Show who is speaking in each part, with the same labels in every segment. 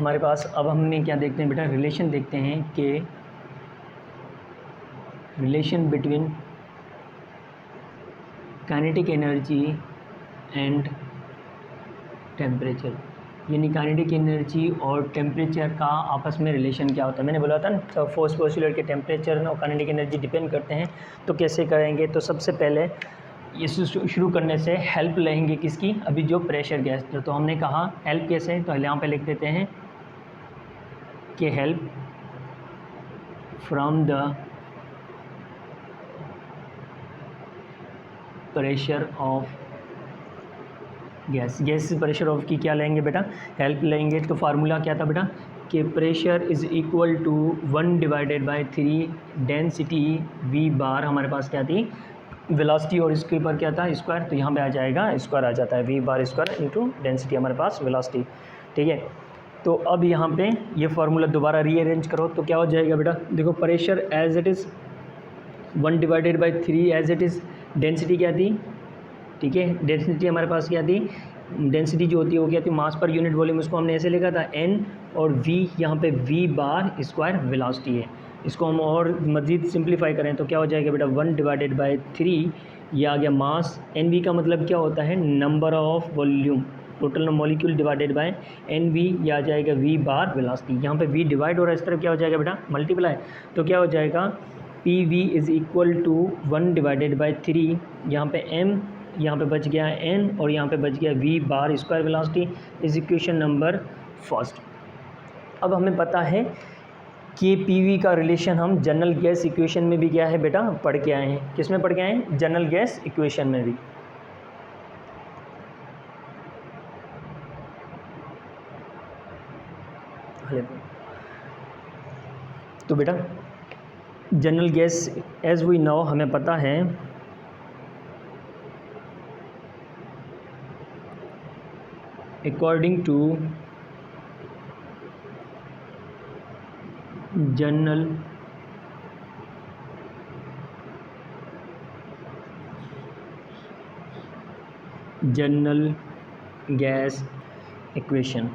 Speaker 1: हमारे पास अब हमने क्या देखते हैं बेटा, रिलेशन देखते हैं कि relation between kinetic energy and temperature, यानी काइनेटिक एनर्जी और टेम्परेचर का आपस में रिलेशन क्या होता है। मैंने बोला था ना, तो फोर्स पोस्टुलेट के टेम्परेचर और काइनेटिक एनर्जी डिपेंड करते हैं। तो कैसे करेंगे, तो सबसे पहले इस शुरू करने से हेल्प लेंगे किसकी, अभी जो प्रेशर गैस। तो हमने कहा हेल्प कैसे है, तो यहाँ पे लिख देते हैं कि help from the pressure of gas pressure of की क्या लेंगे बेटा, हेल्प लेंगे। तो फार्मूला क्या था बेटा कि pressure is equal to 1/3 density v bar, हमारे पास क्या थी वेलोसिटी, और इसके ऊपर क्या था स्क्वायर। तो यहाँ पे आ जाएगा स्क्वायर आ जाता है, वी बार स्क्वायर इंटू डेंसिटी हमारे पास वेलोसिटी। ठीक है, तो अब यहाँ पे ये फार्मूला दोबारा रीअरेंज करो तो क्या हो जाएगा बेटा, देखो pressure as it is 1/3 as it is, density क्या थी, ठीक है, डेंसिटी हमारे पास क्या थी, डेंसिटी जो होती है वो क्या थी, मास पर यूनिट वॉल्यूम, उसको हमने ऐसे लिखा था n, और v यहाँ पे v बार स्क्वायर वेलोसिटी है। इसको हम और मज़ीद सिंप्लीफाई करें तो क्या हो जाएगा बेटा 1/3, ये आ गया मास, nv का मतलब क्या होता है number of volume, total molecule divided by nv, ये आ जाएगा v बार वेलोसिटी। यहाँ पे v डिवाइड हो रहा है, इस तरफ क्या हो जाएगा बेटा मल्टीप्लाई, तो क्या हो जाएगा pv इज़ इक्वल टू 1/3, यहाँ पे m, यहाँ पे बच गया n, और यहाँ पे बच गया v bar square velocity, is equation number first. अब हमें पता है कि pv का रिलेशन हम जनरल गैस इक्वेशन में भी क्या है बेटा पढ़ के आए हैं। किस में पढ़ के आए हैं, जनरल गैस इक्वेशन में भी। तो बेटा general gas as we know हमें पता है according to general gas equation,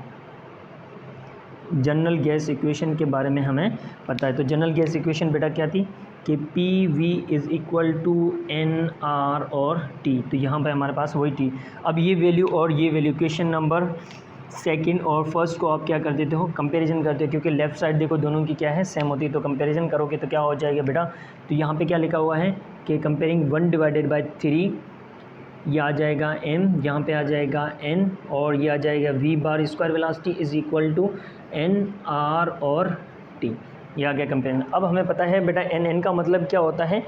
Speaker 1: general gas equation के बारे में हमें पता है। तो जनरल गैस इक्वेशन बेटा क्या थी कि P V is equal to N R और टी, तो यहाँ पे हमारे पास वही टी। अब ये वैल्यू और ये वैल्यू, क्वेश्चन नंबर सेकंड और फर्स्ट को आप क्या कर देते हो, कंपैरिजन करते हो, क्योंकि लेफ़्ट साइड देखो दोनों की क्या है सेम होती है, तो कंपैरिजन करोगे तो क्या हो जाएगा बेटा, तो यहाँ पे क्या लिखा हुआ है कि कंपेयरिंग 1/3, ये आ जाएगा m, यहाँ पे आ जाएगा n, और ये आ जाएगा v bar square velocity is equal to n r और t, ये आ गया कंपेरिजन। अब हमें पता है बेटा n का मतलब क्या होता है,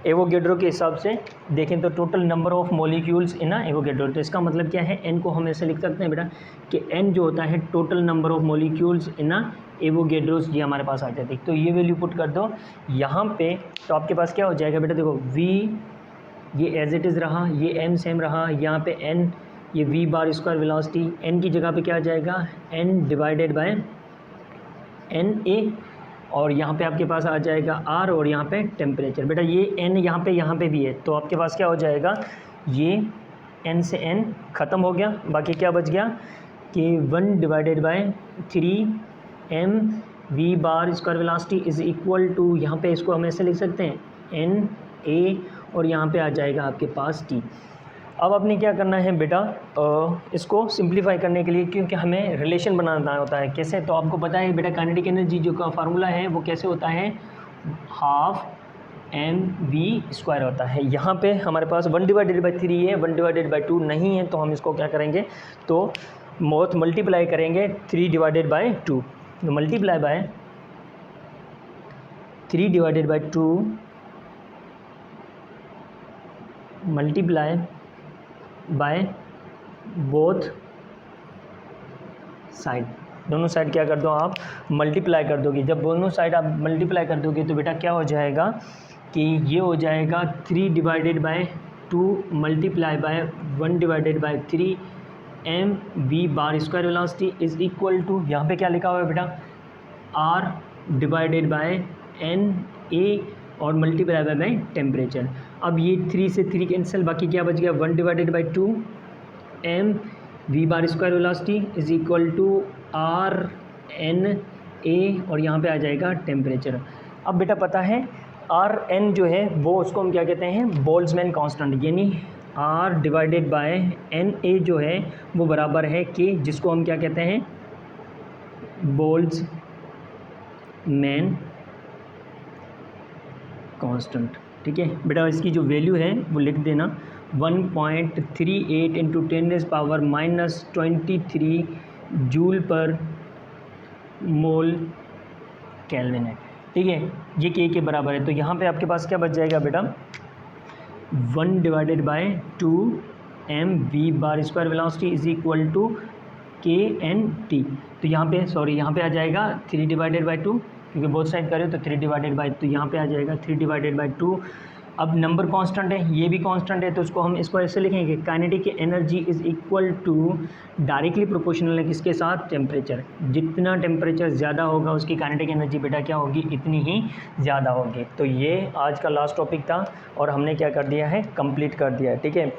Speaker 1: एवोगैड्रो के हिसाब से देखें तो total number of molecules in Avogadro. तो इसका मतलब क्या है, n को हम ऐसे लिख सकते हैं बेटा कि n जो होता है total number of molecules in Avogadro's, ये हमारे पास आ जाती है। तो ये वैल्यू पुट कर दो यहाँ पे, तो आपके पास क्या हो जाएगा बेटा, देखो v ये एज इट इज़ रहा, ये n सेम रहा, यहाँ पे n, ये v bar square velocity, n की जगह पे क्या आ जाएगा n divided by n a, और यहाँ पे आपके पास आ जाएगा r, और यहाँ पे टेम्परेचर। बेटा ये n यहाँ पे भी है, तो आपके पास क्या हो जाएगा, ये n से n ख़त्म हो गया, बाकी क्या बच गया कि 1/3 m v bar square velocity is equal to, यहाँ पे इसको हम ऐसे लिख सकते हैं n a, और यहाँ पे आ जाएगा आपके पास t। अब आपने क्या करना है बेटा, इसको सिंप्लीफाई करने के लिए, क्योंकि हमें रिलेशन बनाना होता है कैसे, तो आपको पता है बेटा काइनेटिक एनर्जी जो का फार्मूला है वो कैसे होता है, हाफ mv² होता है। यहाँ पे हमारे पास 1/3 है, 1/2 नहीं है, तो हम इसको क्या करेंगे, तो मोथ मल्टीप्लाई करेंगे 3/2, multiply bye 3/2 multiply by both side, दोनों साइड क्या कर दो आप मल्टीप्लाई कर दोगे। जब दोनों साइड आप मल्टीप्लाई कर दोगे तो बेटा क्या हो जाएगा कि ये हो जाएगा 3/2 multiply by 1/3 m v bar square velocity is equal to, यहाँ पे क्या लिखा हुआ है बेटा r divided by n a, और मल्टीप्लाई बाय टेम्परेचर। अब ये 3 से 3 कैंसिल, बाकी क्या बच गया 1/2 m v bar square velocity is equal to r N A और यहाँ पे आ जाएगा टेम्परेचर। अब बेटा पता है आर एन जो है वो उसको हम क्या कहते हैं, बोल्ट्जमैन कांस्टेंट, यानी R divided by N A जो है वो बराबर है के, जिसको हम क्या कहते हैं, बोल्ट्जमैन कांस्टेंट। ठीक है बेटा, इसकी जो वैल्यू है वो लिख देना 1.38 इंटू 10⁻⁻23 जूल पर मोल केल्विन है। ठीक है, ये के बराबर है। तो यहाँ पे आपके पास क्या बच जाएगा बेटा, 1/2 mv/स्क्वायर velocity is equal to knt। तो यहाँ पे यहाँ पे आ जाएगा 3/2, क्योंकि बोथ साइड करें तो 3/2, तो यहाँ पे आ जाएगा 3/2। अब नंबर कांस्टेंट है, ये भी कांस्टेंट है, तो इसको ऐसे लिखेंगे, kinetic energy is equal to directly proportional है किसके साथ, टेम्परेचर। जितना टेम्परेचर ज़्यादा होगा उसकी काइनेटिक एनर्जी बेटा क्या होगी, इतनी ही ज़्यादा होगी। तो ये आज का लास्ट टॉपिक था और हमने क्या कर दिया है, कंप्लीट कर दिया है। ठीक है।